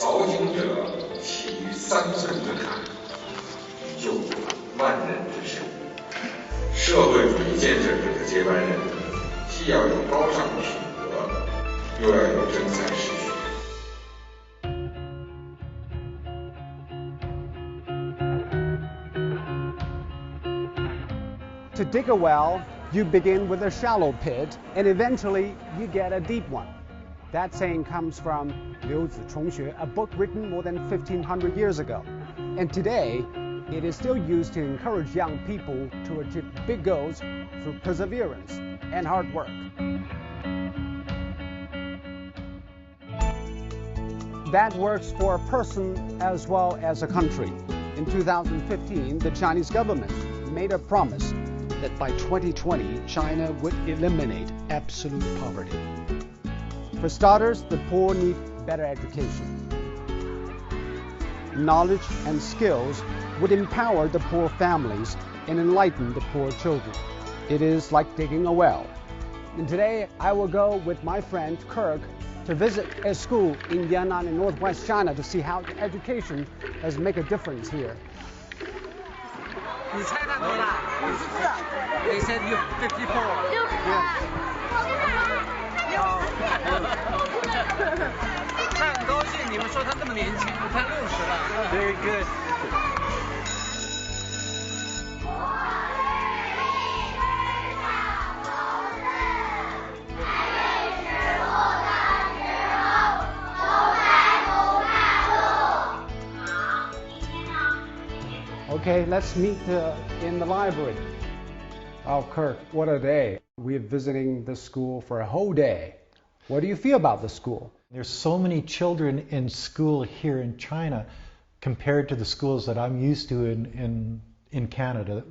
凿经者起于3寸之坎，就万人之上。社会主义建设者的接班人，既要有高尚品德，又要有真才实学。To dig a well, you begin with a shallow pit, and eventually you get a deep one. That saying comes from Liu Zicongxue, a book written more than 1,500 years ago. And today, it is still used to encourage young people to achieve big goals through perseverance and hard work. That works for a person as well as a country. In 2015, the Chinese government made a promise that by 2020, China would eliminate absolute poverty. For starters, the poor need better education. Knowledge and skills would empower the poor families and enlighten the poor children. It is like digging a well. And today, I will go with my friend Kirk to visit a school in Yan'an in northwest China to see how education has made a difference here. They said you're 54. Yeah. 他很高兴，你们说他这么年轻，他60了。Very good. Okay, let's meet in the library. Oh, Kirk, what a day. We're visiting the school for a whole day. What do you feel about the school? There's so many children in school here in China compared to the schools that I'm used to in Canada.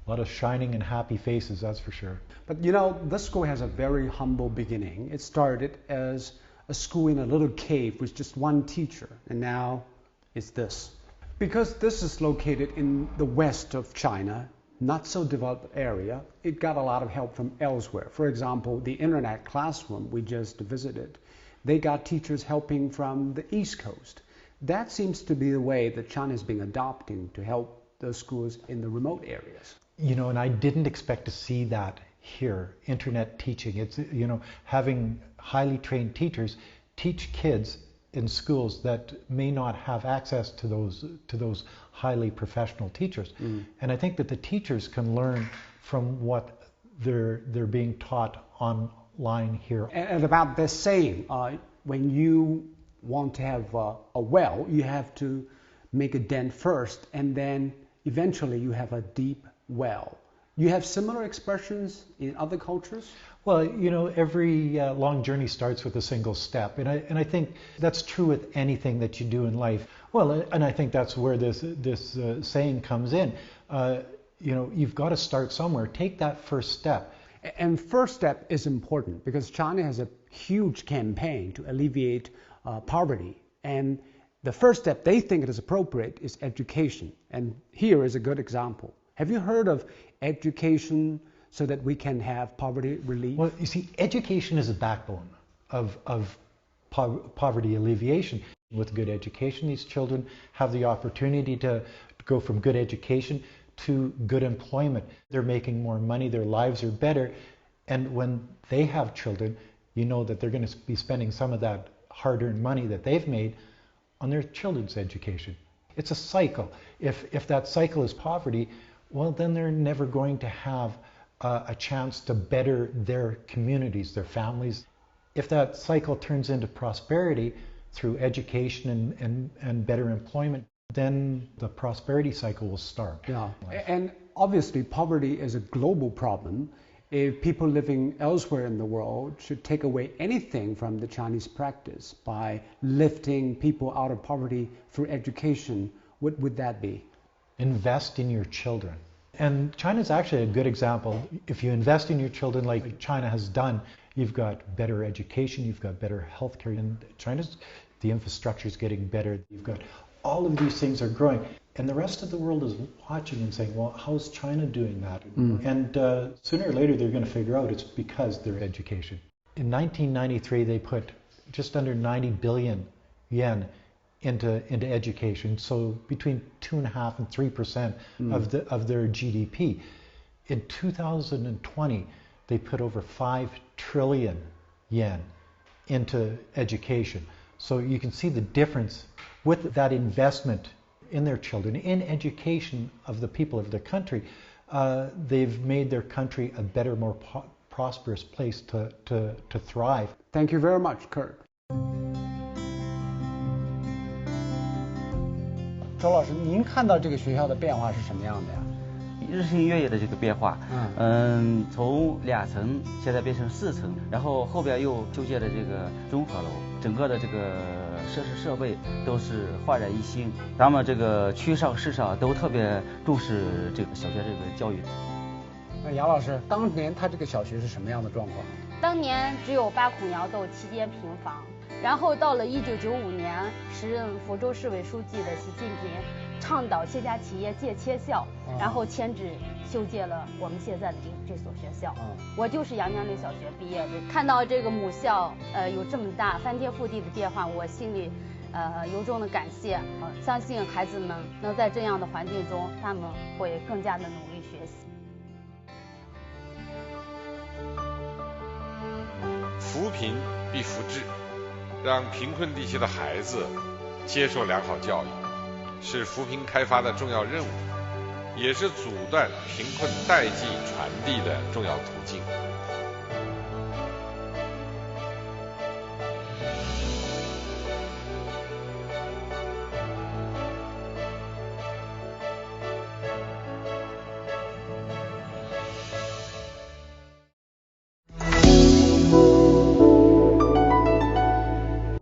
A lot of shining and happy faces, that's for sure. But you know, this school has a very humble beginning. It started as a school in a little cave with just one teacher, and now it's this. Because this is located in the west of China, not so developed area, it got a lot of help from elsewhere. For example, the internet classroom we just visited, they got teachers helping from the East Coast. That seems to be the way that China has been adopting to help the schools in the remote areas. You know, and I didn't expect to see that here, internet teaching. It's, you know, having highly trained teachers teach kids in schools that may not have access to those highly professional teachers. And I think that the teachers can learn from what they're being taught online here. And about this saying, when you want to have a well, you have to make a dent first, and then eventually you have a deep well. You have similar expressions in other cultures? Well, you know, every long journey starts with a single step, and I think that's true with anything that you do in life. Well, and I think that's where this saying comes in. You know, you've got to start somewhere. Take that first step. And first step is important because China has a huge campaign to alleviate poverty, and the first step they think it is appropriate is education. And here is a good example. Have you heard of education so that we can have poverty relief? Well, you see, education is a backbone of poverty alleviation. With good education, these children have the opportunity to go from good education to good employment. They're making more money, their lives are better, and when they have children, you know that they're going to be spending some of that hard-earned money that they've made on their children's education. It's a cycle. If that cycle is poverty, well, then they're never going to have a chance to better their communities, their families. If that cycle turns into prosperity through education and better employment, then the prosperity cycle will start. Yeah, and obviously poverty is a global problem. If people living elsewhere in the world should take away anything from the Chinese practice by lifting people out of poverty through education, what would that be? Invest in your children. And China is actually a good example. If you invest in your children like China has done, you've got better education, you've got better healthcare, and the infrastructure is getting better. You've got all of these things are growing. And the rest of the world is watching and saying, well, how's China doing that? And sooner or later, they're going to figure out it's because of their education. In 1993, they put just under 90 billion yen into education, so between 2.5% and 3% of their GDP. In 2020, they put over 5 trillion yen into education. So you can see the difference with that investment in their children, in education of the people of their country. They've made their country a better, more prosperous place to thrive. Thank you very much, Kurt. 周老师，您看到这个学校的变化是什么样的呀？日新月异的这个变化，从2层现在变成4层，然后后边又修建了这个综合楼，整个的这个设施设备都是焕然一新。咱们这个区上市上都特别重视这个小学这个教育。杨老师，当年他这个小学是什么样的状况？当年只有8孔窑洞7间平房，然后到了1995年，时任福州市委书记的习近平倡导谢家企业借迁校，然后迁址修建了我们现在的这所学校。我就是杨江里小学毕业的，看到这个母校有这么大翻天覆地的变化，我心里由衷的感谢。相信孩子们能在这样的环境中，他们会更加的努力学习。扶贫必扶志，让贫困地区的孩子接受良好教育，是扶贫开发的重要任务，也是阻断贫困代际传递的重要途径。